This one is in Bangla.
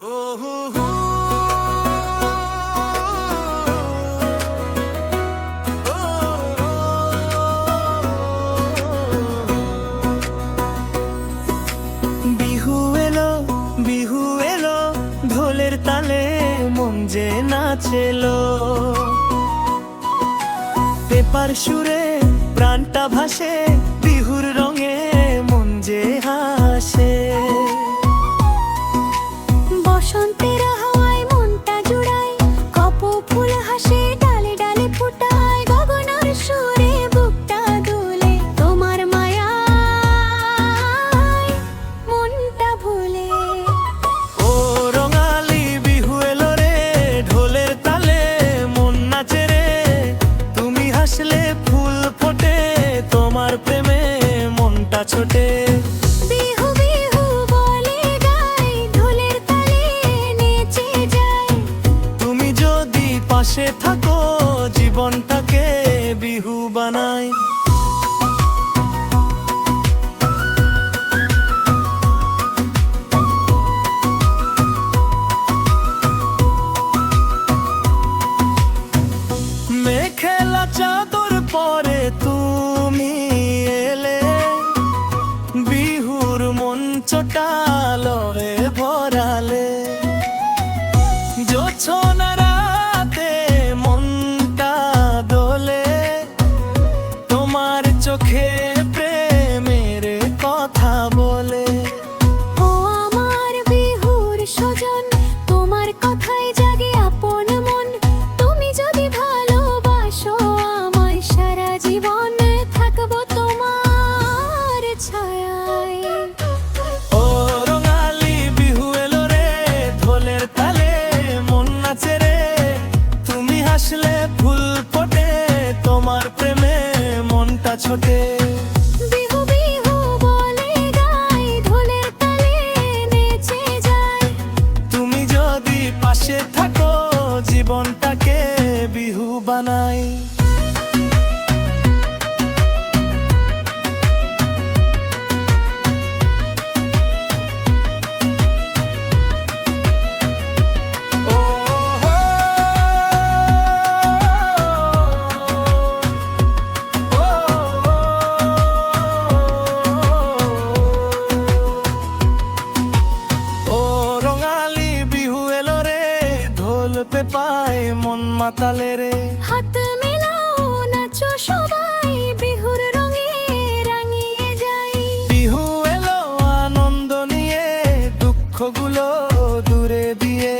বিহু এলো ঢোলের তালে মন যে নাচেলো, পেপার সুরে প্রাণটা ভাসে, বিহুর রঙে মন যে হাসে। বসন্তের হাওয়ায় মনটা জুড়ায়, কপো ফুল হাসে ডালে ডালে ফুটায়, গগনার সুরে বুকটা দুলে, তোমার মায়ায় মনটা ভুলে। ও রঙালি বিহু এলো রে, ঢোলের তালে মন নাচে রে, তুমি হাসলে ফুল ফোটে, তোমার প্রেমে মনটা ছোটে। বিহু বিহু বলে গায়, ঢোলের তালে নেচে যায়, তুমি যদি পাশে থাকো জীবনটাকে বিহু বানাই। মেখেলা চাদর পরে তুমি এলে, বিহুর মঞ্চটা লয়ে ভরালে, জোছনা রাতে মনটা দোলে, তোমার চোখে প্রেমের কথা বলে। ও আমার বিহুর সজন, তোমার কথায় জাগে আপন মন, তুমি যদি ভালোবাসো আমায় সারা জীবন থাকবো তোমার ছায়ায়। ও রঙালি বিহু এলো রে, ঢোলের তালে মন নাচে রে, তুমি হাসলে ফুল ফোটে, তোমার প্রেমে মনটা ছোটে। বিহু বিহু বলে গায়, ঢোলের তালে নেচে যায়, তুমি যদি পাশে থাকো জীবনটাকে বিহু বানাই। পায় মন মাতালে রে, হাত মেলাও নাচো সবাই, বিহুর রঙে রাঙিয়ে যাই। বিহু এলো আনন্দ নিয়ে, দুঃখগুলো দূরে দিয়ে।